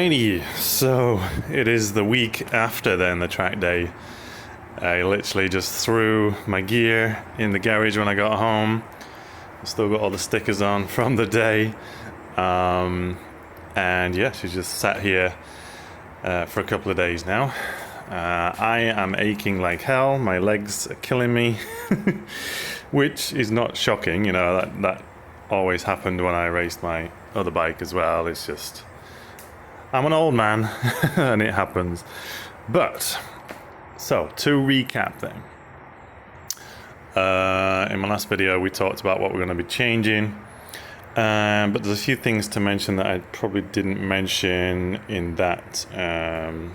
Alrighty, so it is the week after then the track day. I literally just threw my gear in the garage when I got home. Still got all the stickers on from the day. And yeah, she just sat here for a couple of days now. I am aching like hell. My legs are killing me, which is not shocking. You know, that always happened when I raced my other bike as well. It's just, I'm an old man and it happens. But, so to recap then. In my last video we talked about what we're going to be changing. But there's a few things to mention that I probably didn't mention in that end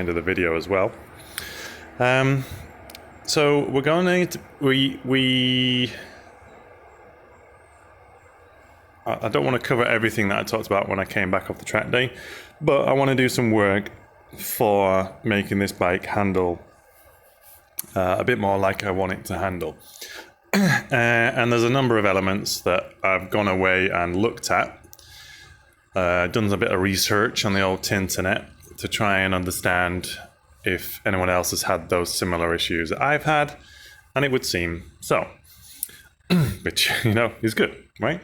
of the video as well. So we're going to, I don't want to cover everything that I talked about when I came back off the track day, but I want to do some work for making this bike handle a bit more like I want it to handle. And there's a number of elements that I've gone away and looked at, done a bit of research on the old Tinternet to try and understand if anyone else has had those similar issues that I've had, and it would seem so, which, you know, is good, right?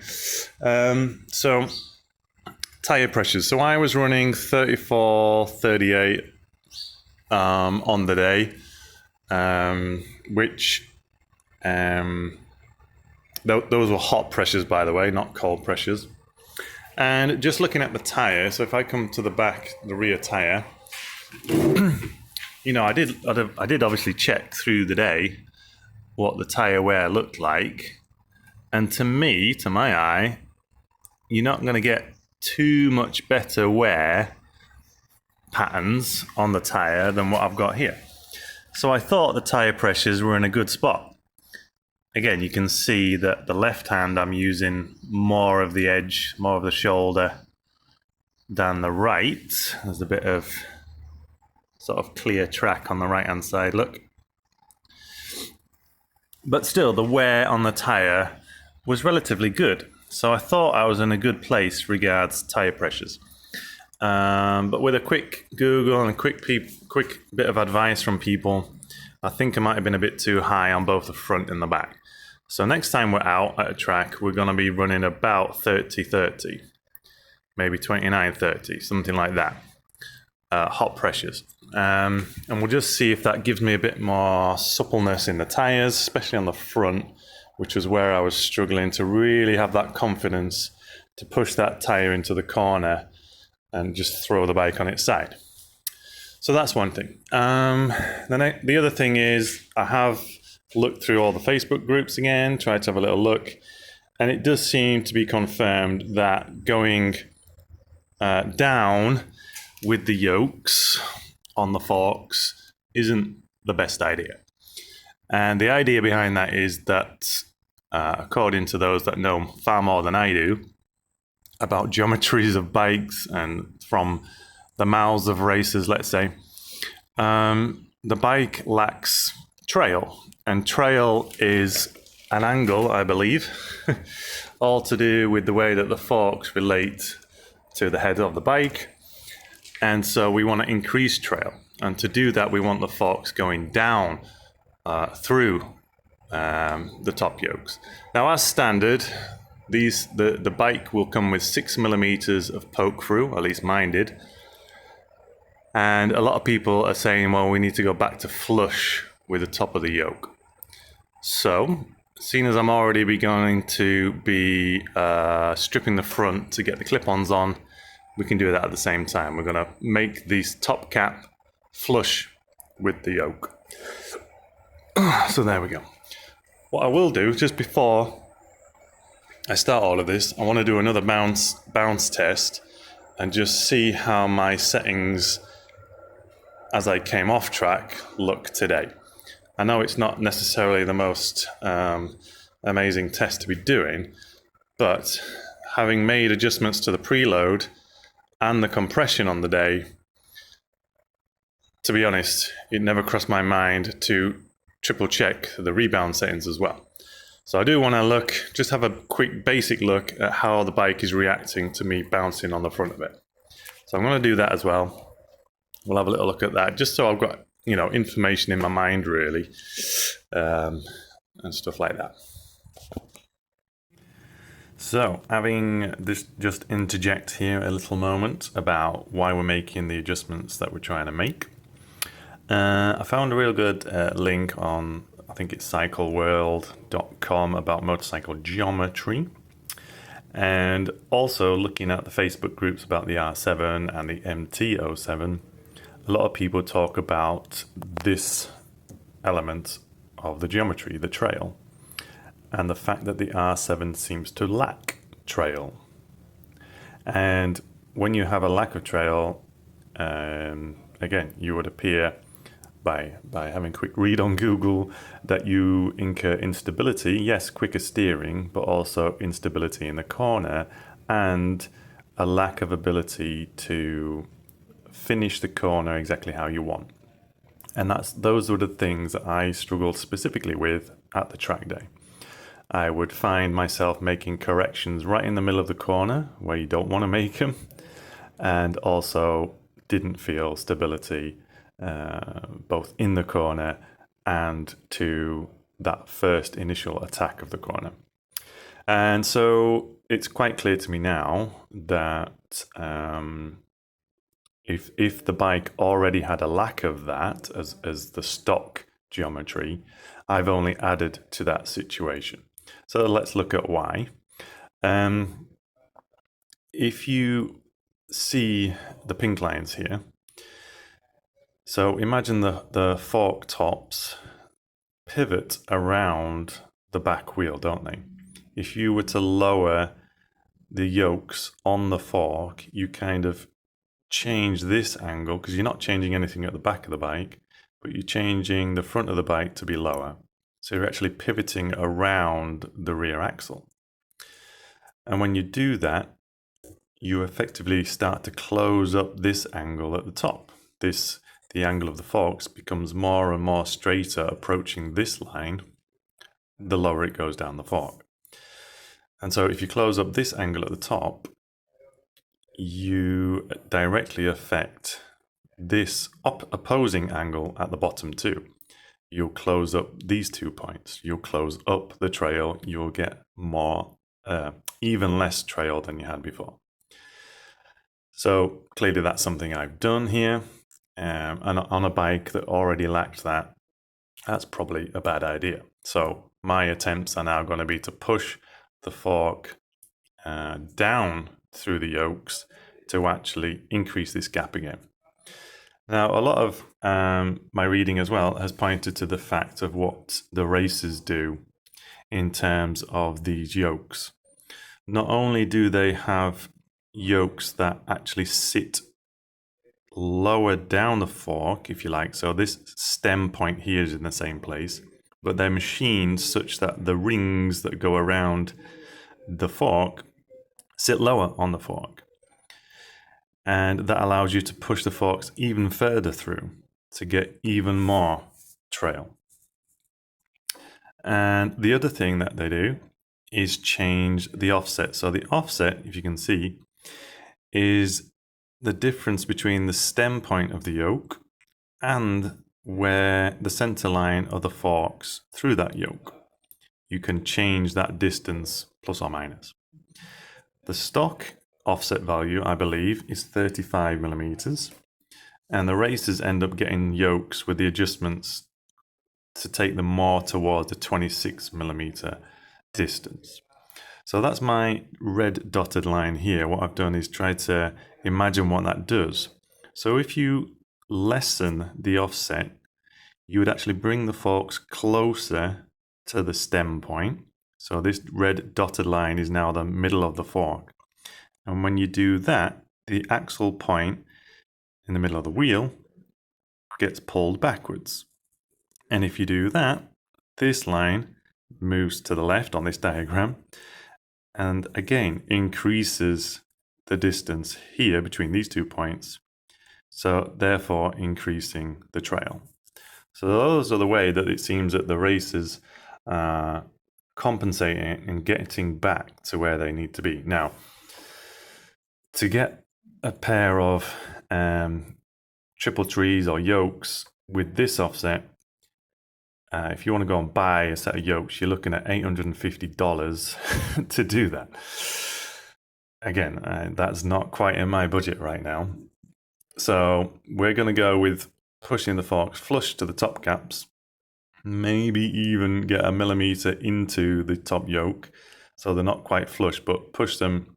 So tire pressures. So I was running 34, 38 on the day, which those were hot pressures, by the way, not cold pressures. And just looking at the tire, so if I come to the back, the rear tire, you know, I did obviously check through the day what the tire wear looked like, and to me, to my eye, you're not going to get too much better wear patterns on the tire than what I've got here. So I thought the tire pressures were in a good spot. Again, you can see that the left hand I'm using more of the edge, more of the shoulder than the right. There's a bit of sort of clear track on the right hand side, look. But still, the wear on the tire was relatively good. So I thought I was in a good place regards tire pressures. But with a quick Google and a quick bit of advice from people, I think I might have been a bit too high on both the front and the back. So next time we're out at a track, we're going to be running about 30-30, maybe 29-30, something like that, hot pressures. And we'll just see if that gives me a bit more suppleness in the tires, especially on the front, which was where I was struggling to really have that confidence to push that tire into the corner and just throw the bike on its side. So that's one thing. The other thing is I have looked through all the Facebook groups again, tried to have a little look, and it does seem to be confirmed that going down with the yokes on the forks isn't the best idea. And the idea behind that is that, according to those that know far more than I do about geometries of bikes and from the mouths of racers, let's say, the bike lacks trail. And trail is an angle, I believe, all to do with the way that the forks relate to the head of the bike. And so we want to increase trail. And to do that, we want the forks going down through the top yokes. Now, as standard, the bike will come with 6 millimeters of poke through, at least mine did. And a lot of people are saying, well, we need to go back to flush with the top of the yoke. So, seeing as I'm already going to be stripping the front to get the clip-ons on, we can do that at the same time. We're going to make this top cap flush with the yoke. So there we go. What I will do, just before I start all of this, I want to do another bounce test and just see how my settings as I came off track look today. I know it's not necessarily the most amazing test to be doing, but having made adjustments to the preload and the compression on the day, to be honest, it never crossed my mind to triple check the rebound settings as well. So I do want to just have a quick basic look at how the bike is reacting to me bouncing on the front of it. So I'm going to do that as well. We'll have a little look at that, just so I've got, you know, information in my mind, really, and stuff like that. So, having this, just interject here a little moment about why we're making the adjustments that we're trying to make. I found a real good link on, I think it's cycleworld.com, about motorcycle geometry. And also looking at the Facebook groups about the R7 and the MT-07, a lot of people talk about this element of the geometry, the trail, and the fact that the R7 seems to lack trail. And when you have a lack of trail, again, you would appear by having a quick read on Google that you incur instability, yes, quicker steering, but also instability in the corner and a lack of ability to finish the corner exactly how you want. And those were the things that I struggled specifically with at the track day. I would find myself making corrections right in the middle of the corner where you don't want to make them, and also didn't feel stability both in the corner and to that first initial attack of the corner. And so it's quite clear to me now that if the bike already had a lack of that as the stock geometry, I've only added to that situation. So let's look at why. If you see the pink lines here, so imagine the fork tops pivot around the back wheel, don't they? If you were to lower the yokes on the fork, you kind of change this angle, because you're not changing anything at the back of the bike, but you're changing the front of the bike to be lower. So you're actually pivoting around the rear axle. And when you do that, you effectively start to close up this angle at the top. The angle of the forks becomes more and more straighter approaching this line, the lower it goes down the fork. And so if you close up this angle at the top, you directly affect this opposing angle at the bottom too. You'll close up these 2 points. You'll close up the trail. You'll get more, even less trail than you had before. So clearly that's something I've done here. And on a bike that already lacked that, that's probably a bad idea. So my attempts are now going to be to push the fork down through the yokes to actually increase this gap again. Now, a lot of my reading as well has pointed to the fact of what the racers do in terms of these yokes. Not only do they have yokes that actually sit lower down the fork, if you like, so this stem point here is in the same place, but they're machined such that the rings that go around the fork sit lower on the fork. And that allows you to push the forks even further through to get even more trail. And the other thing that they do is change the offset. So the offset, if you can see, is the difference between the stem point of the yoke and where the center line of the forks through that yoke. You can change that distance plus or minus. The stock offset value, I believe, is 35 millimeters, and the racers end up getting yokes with the adjustments to take them more towards the 26 millimeter distance. So that's my red dotted line here. What I've done is try to imagine what that does. So if you lessen the offset, you would actually bring the forks closer to the stem point. So this red dotted line is now the middle of the fork. And when you do that, the axle point in the middle of the wheel gets pulled backwards. And if you do that, this line moves to the left on this diagram and again increases the distance here between these 2 points, so therefore increasing the trail. So those are the way that it seems that the racers are compensating and getting back to where they need to be. Now, to get a pair of triple trees or yokes with this offset, if you want to go and buy a set of yokes, you're looking at $850 to do that. Again, that's not quite in my budget right now. So we're going to go with pushing the forks flush to the top caps, maybe even get a millimeter into the top yoke so they're not quite flush, but push them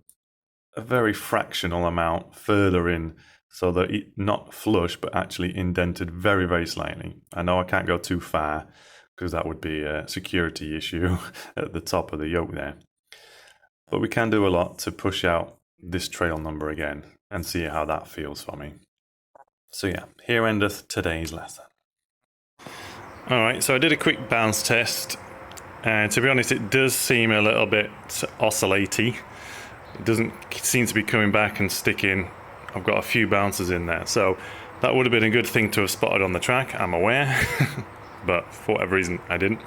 a very fractional amount further in so that it's not flush but actually indented very, very slightly. I know I can't go too far because that would be a security issue at the top of the yoke there. But we can do a lot to push out this trail number again and see how that feels for me. So yeah, here endeth today's lesson. Alright, so I did a quick bounce test, and to be honest it does seem a little bit oscillatey. It doesn't seem to be coming back and sticking. I've got a few bounces in there, so that would have been a good thing to have spotted on the track, I'm aware, but for whatever reason I didn't.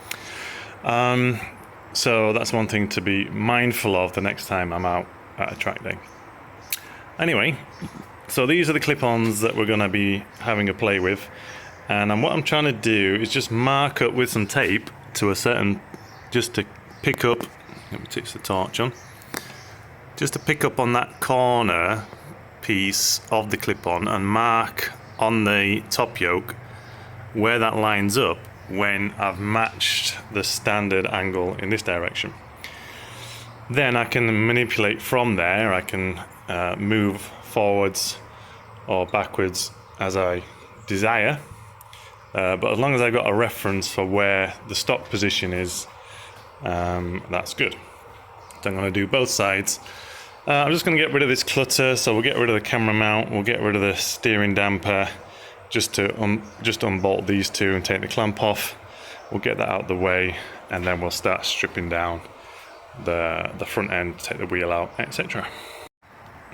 So that's one thing to be mindful of the next time I'm out at a track day. Anyway, so these are the clip-ons that we're going to be having a play with, and what I'm trying to do is just mark up with some tape to a certain, just to pick up, let me touch the torch on, just to pick up on that corner piece of the clip-on and mark on the top yoke where that lines up when I've matched the standard angle in this direction. Then I can manipulate from there. I can move forwards or backwards as I desire, but as long as I've got a reference for where the stock position is, that's good. So I'm going to do both sides. I'm just going to get rid of this clutter, so we'll get rid of the camera mount, we'll get rid of the steering damper, just to just unbolt these two and take the clamp off. We'll get that out of the way, and then we'll start stripping down the front end, take the wheel out, etc.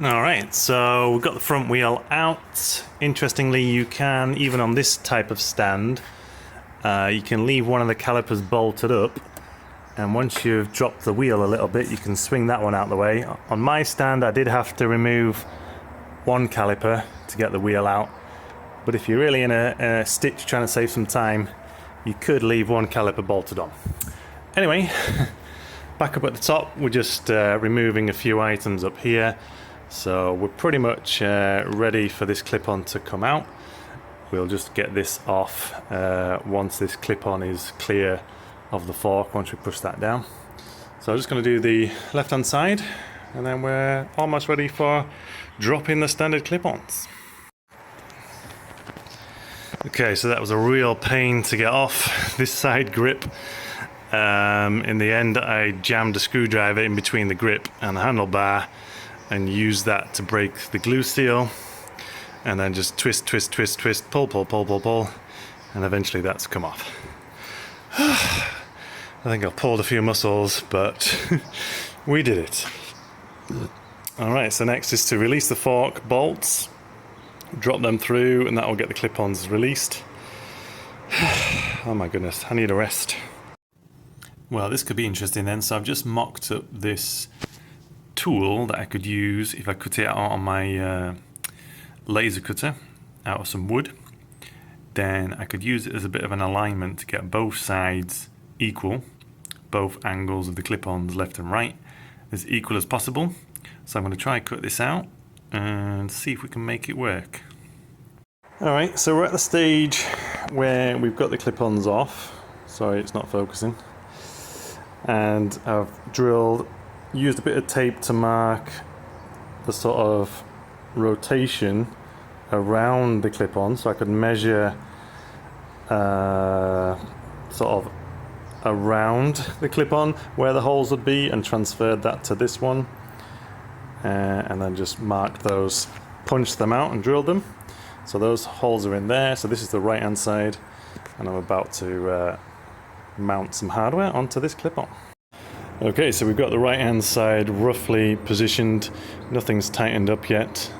Alright, so we've got the front wheel out. Interestingly, you can, even on this type of stand, you can leave one of the calipers bolted up, and once you've dropped the wheel a little bit, you can swing that one out the way. On my stand, I did have to remove one caliper to get the wheel out, but if you're really in a stitch trying to save some time, you could leave one caliper bolted on. Anyway, back up at the top, we're just removing a few items up here. So we're pretty much ready for this clip-on to come out. We'll just get this off once this clip-on is clear of the fork, once we push that down. So I'm just going to do the left-hand side, and then we're almost ready for dropping the standard clip-ons. Okay, so that was a real pain to get off this side grip. In the end, I jammed a screwdriver in between the grip and the handlebar and used that to break the glue seal, and then just twist, twist, twist, twist, pull, pull, pull, pull, pull, and eventually that's come off. I think I pulled a few muscles, but we did it. Alright, so next is to release the fork bolts, drop them through, and that will get the clip-ons released. Oh my goodness, I need a rest. Well, this could be interesting then. So I've just mocked up this tool that I could use if I cut it out on my laser cutter out of some wood. Then I could use it as a bit of an alignment to get both sides equal, both angles of the clip-ons left and right as equal as possible. So I'm going to try and cut this out and see if we can make it work. Alright, so we're at the stage where we've got the clip-ons off. Sorry, it's not focusing. And I've used a bit of tape to mark the sort of rotation around the clip-on, so I could measure sort of around the clip-on where the holes would be, and transferred that to this one, and then just marked those, punched them out and drilled them. So those holes are in there. So this is the right hand side, and I'm about to mount some hardware onto this clip-on. Okay, so we've got the right hand side roughly positioned. Nothing's tightened up yet.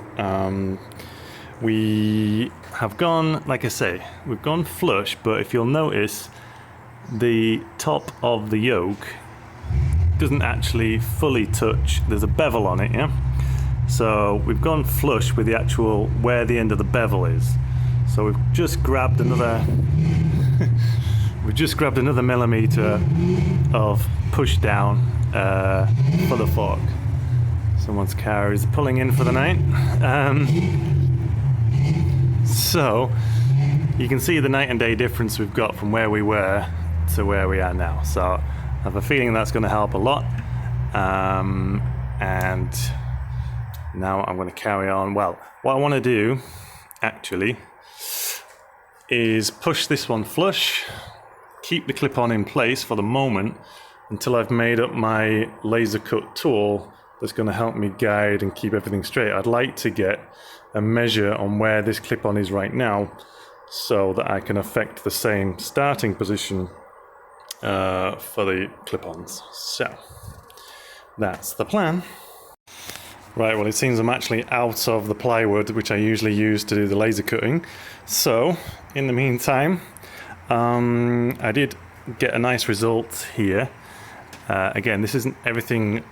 We have gone, like I say, we've gone flush, but if you'll notice, the top of the yoke doesn't actually fully touch. There's a bevel on it, yeah? So we've gone flush with the actual where the end of the bevel is. So we've just grabbed another millimeter of push down for the fork. Someone's car is pulling in for the night. So you can see the night and day difference we've got from where we were to where we are now. So I have a feeling that's going to help a lot. And now I'm going to carry on. Well, what I want to do actually is push this one flush, keep the clip-on in place for the moment until I've made up my laser cut tool that's going to help me guide and keep everything straight. I'd like to get a measure on where this clip-on is right now so that I can affect the same starting position for the clip-ons. So that's the plan. Right, well, it seems I'm actually out of the plywood which I usually use to do the laser cutting. So in the meantime, I did get a nice result here. Again, this isn't everything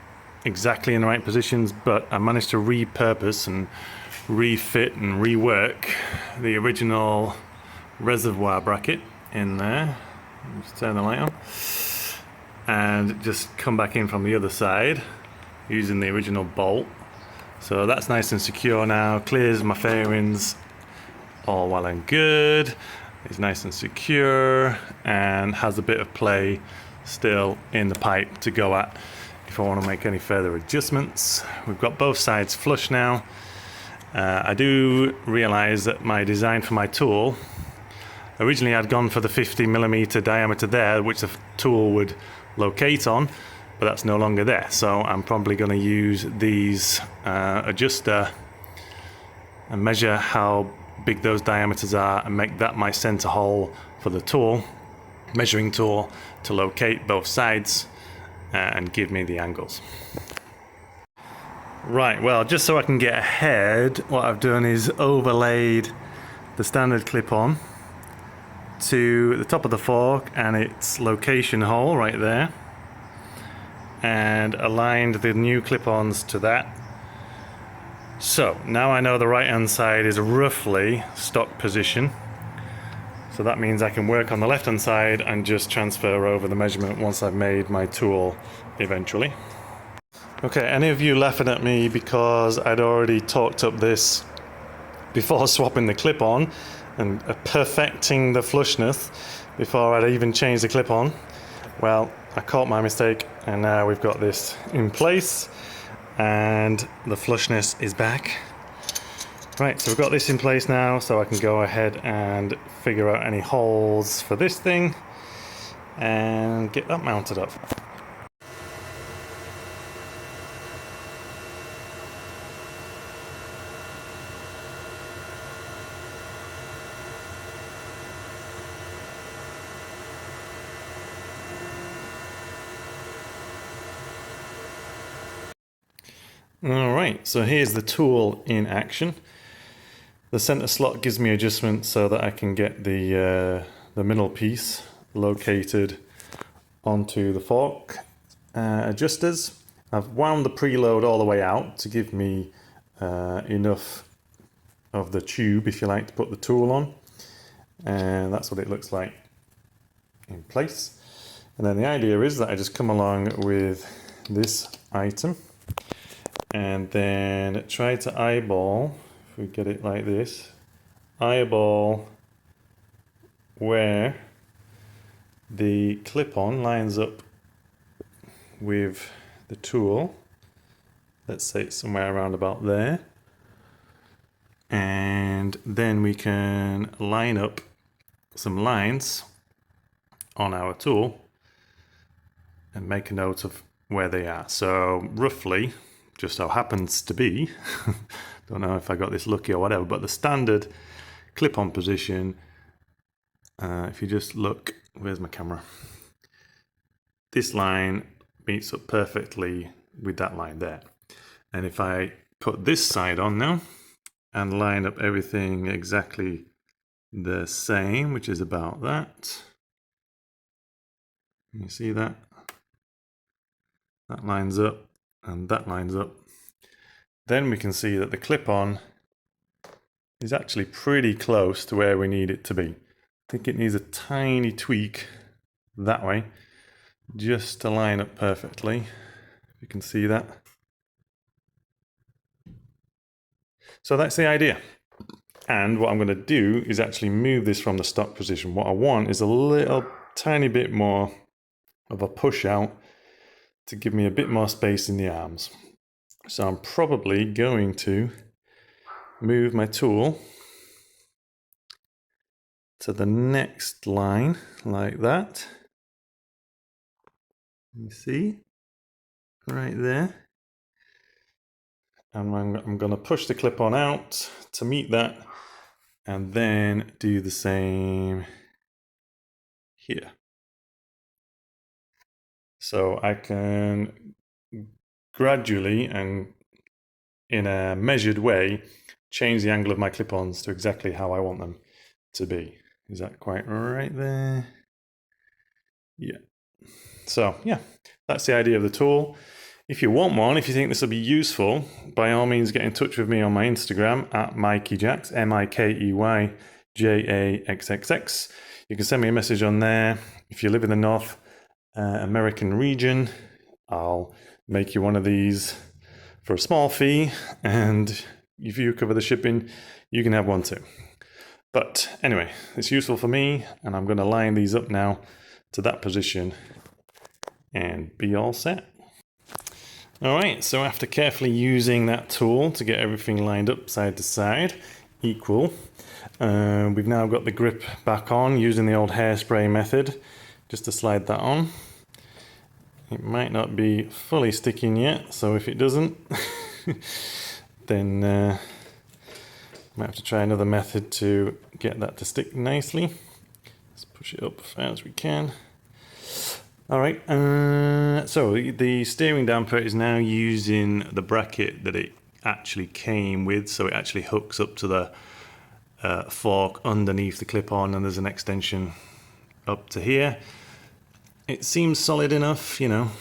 exactly in the right positions, but I managed to repurpose and refit and rework the original reservoir bracket in there. Just turn the light on. And just come back in from the other side using the original bolt. So that's nice and secure now, clears my fairings all well and good. It's nice and secure and has a bit of play still in the pipe to go at if I want to make any further adjustments. We've got both sides flush now. I do realize that my design for my tool, originally I'd gone for the 50mm diameter there, which the tool would locate on, but that's no longer there. So I'm probably going to use these adjuster and measure how big those diameters are and make that my center hole for the tool, measuring tool, to locate both sides and give me the angles. Right, well, just so I can get ahead, what I've done is overlaid the standard clip-on to the top of the fork and its location hole right there, and aligned the new clip-ons to that. So now I know the right hand side is roughly stock position, so that means I can work on the left hand side and just transfer over the measurement once I've made my tool eventually. Okay, any of you laughing at me because I'd already talked up this before swapping the clip on and perfecting the flushness before I'd even changed the clip on? Well, I caught my mistake and now we've got this in place and the flushness is back. Right, so we've got this in place now, so I can go ahead and figure out any holes for this thing and get that mounted up. Alright, so here's the tool in action. The center slot gives me adjustment so that I can get the middle piece located onto the fork adjusters. I've wound the preload all the way out to give me enough of the tube, if you like, to put the tool on. And that's what it looks like in place. And then the idea is that I just come along with this item and then try to eyeball, if we get it like this, eyeball where the clip-on lines up with the tool. Let's say it's somewhere around about there. And then we can line up some lines on our tool and make a note of where they are. So roughly, just so happens to be, don't know if I got this lucky or whatever, but the standard clip-on position, if you just look, where's my camera? This line meets up perfectly with that line there. And if I put this side on now and line up everything exactly the same, which is about that, you see that? That lines up and that lines up. then we can see that the clip-on is actually pretty close to where we need it to be. I think it needs a tiny tweak that way, just to line up perfectly. You can see that. So that's the idea. And what I'm going to do is actually move this from the stock position. What I want is a little tiny bit more of a push out to give me a bit more space in the arms. So I'm probably going to move my tool to the next line like that. You see? Right there. And I'm going to push the clip on out to meet that, and then do the same here. So I can gradually and in a measured way change the angle of my clip-ons to exactly how I want them to be. Is that quite right there? Yeah. So yeah, that's the idea of the tool. If you want one, if you think this will be useful, by all means get in touch with me on my Instagram at MikeyJaxx, MikeyJaxx. You can send me a message on there. If you live in the North American region, I'll make you one of these for a small fee, and if you cover the shipping, you can have one too. But anyway, it's useful for me, and I'm going to line these up now to that position and be all set. All right, so after carefully using that tool to get everything lined up side to side, equal, we've now got the grip back on using the old hairspray method, just to slide that on. It might not be fully sticking yet, so if it doesn't, then might have to try another method to get that to stick nicely. Let's push it up as far as we can. All right, so the steering damper is now using the bracket that it actually came with, so it actually hooks up to the fork underneath the clip-on, and there's an extension up to here. It seems solid enough, you know,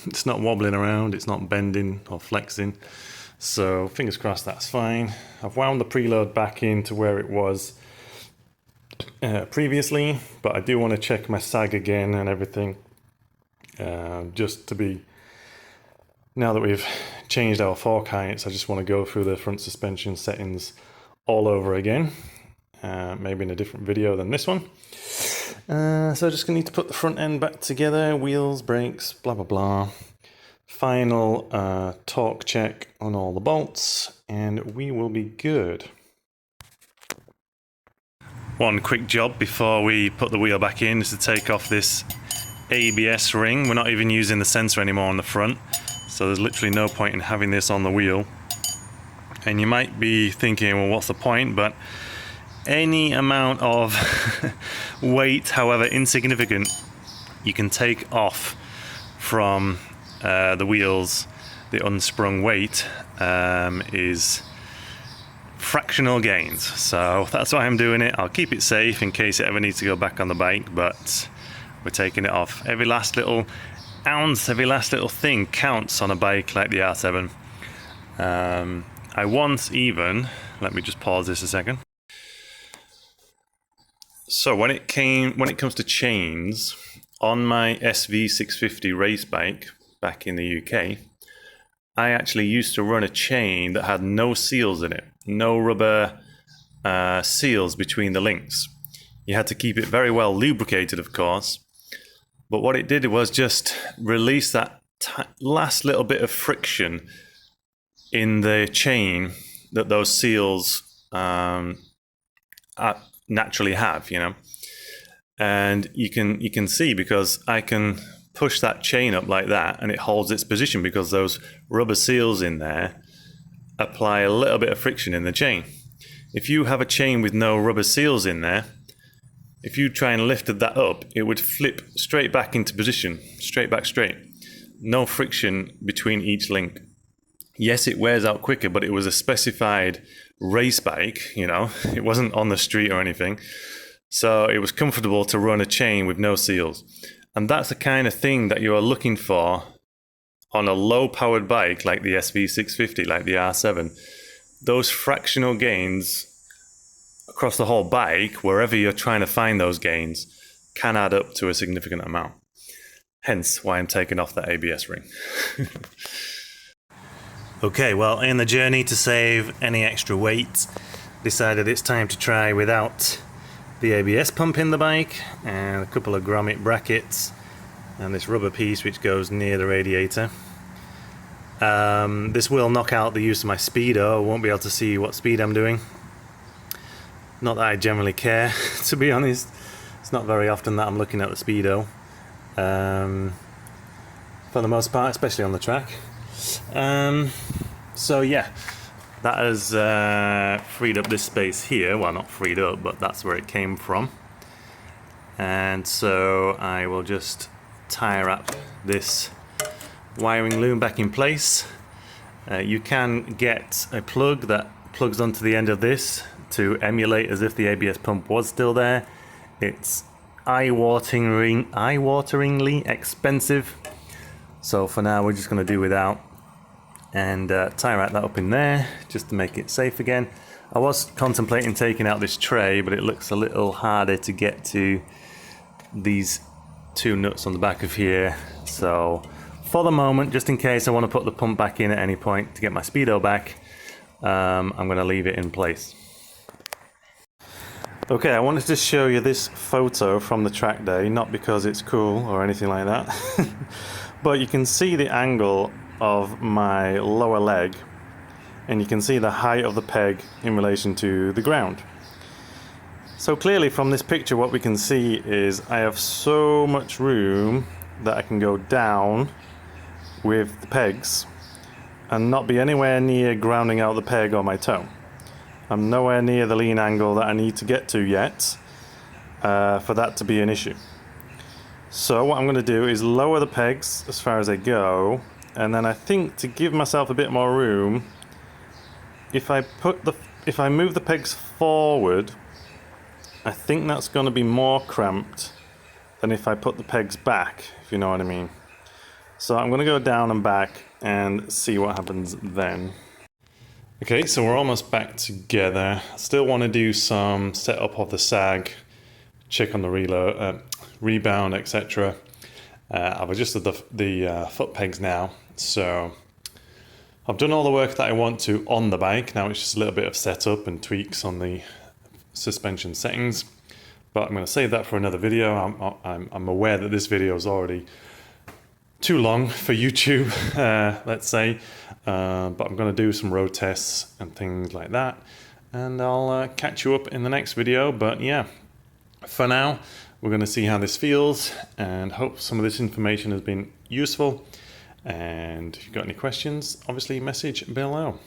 it's not wobbling around, it's not bending or flexing, so fingers crossed that's fine. I've wound the preload back into where it was previously, but I do want to check my sag again and everything. Just to be, now that we've changed our fork heights, I just want to go through the front suspension settings all over again, maybe in a different video than this one. So just gonna need to put the front end back together, wheels, brakes, blah blah blah. Final torque check on all the bolts, and we will be good. One quick job before we put the wheel back in is to take off this ABS ring. We're not even using the sensor anymore on the front, so there's literally no point in having this on the wheel. And you might be thinking, well, what's the point? But any amount of weight, however insignificant, you can take off from the wheels. The unsprung weight is fractional gains, so that's why I'm doing it. I'll keep it safe in case it ever needs to go back on the bike, but we're taking it off. Every last little ounce, every last little thing counts on a bike like the R7. I once even, let me just pause this a second. So when it comes to chains, on my SV650 race bike back in the UK, I actually used to run a chain that had no seals in it, no rubber seals between the links. You had to keep it very well lubricated, of course, but what it did was just release that last little bit of friction in the chain that those seals naturally have, you know. And you can see, because I can push that chain up like that and it holds its position because those rubber seals in there apply a little bit of friction in the chain. If you have a chain with no rubber seals in there, if you try and lift that up, it would flip straight back into position, straight back straight. No friction between each link. Yes, it wears out quicker, but it was a specified race bike, you know, it wasn't on the street or anything. So it was comfortable to run a chain with no seals. And that's the kind of thing that you are looking for on a low-powered bike like the SV650, like the R7, those fractional gains across the whole bike, wherever you're trying to find those gains, can add up to a significant amount. Hence why I'm taking off the ABS ring. Okay, well, in the journey to save any extra weight, decided it's time to try without the ABS pump in the bike, and a couple of grommet brackets, and this rubber piece which goes near the radiator. This will knock out the use of my speedo. I won't be able to see what speed I'm doing. Not that I generally care, to be honest. It's not very often that I'm looking at the speedo. For the most part, especially on the track. So yeah, that has freed up this space here. Well, not freed up, but that's where it came from. And so I will just tie wrap this wiring loom back in place. You can get a plug that plugs onto the end of this to emulate as if the ABS pump was still there. It's eye-wateringly expensive, so for now we're just going to do without, and tie wrap that up in there just to make it safe again. I was contemplating taking out this tray, but it looks a little harder to get to these two nuts on the back of here, so for the moment, just in case I want to put the pump back in at any point to get my speedo back, I'm going to leave it in place. Okay, I wanted to show you this photo from the Trackday, not because it's cool or anything like that, but you can see the angle of my lower leg, and you can see the height of the peg in relation to the ground. So clearly from this picture what we can see is I have so much room that I can go down with the pegs and not be anywhere near grounding out the peg or my toe. I'm nowhere near the lean angle that I need to get to yet for that to be an issue. So what I'm going to do is lower the pegs as far as they go, and then I think to give myself a bit more room, if I move the pegs forward, I think that's going to be more cramped than if I put the pegs back, if you know what I mean. So I'm going to go down and back and see what happens then. Okay, so we're almost back together. Still want to do some setup of the sag, check on the reload, rebound, etc. I've adjusted the foot pegs now, so I've done all the work that I want to on the bike. Now it's just a little bit of setup and tweaks on the suspension settings, but I'm going to save that for another video. I'm aware that this video is already too long for YouTube, let's say, but I'm going to do some road tests and things like that, and I'll catch you up in the next video. But yeah, for now we're going to see how this feels, and hope some of this information has been useful. And if you've got any questions, obviously message below.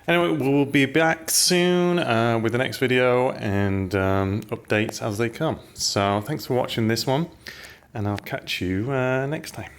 Anyway, we'll be back soon with the next video and updates as they come. So thanks for watching this one, and I'll catch you next time.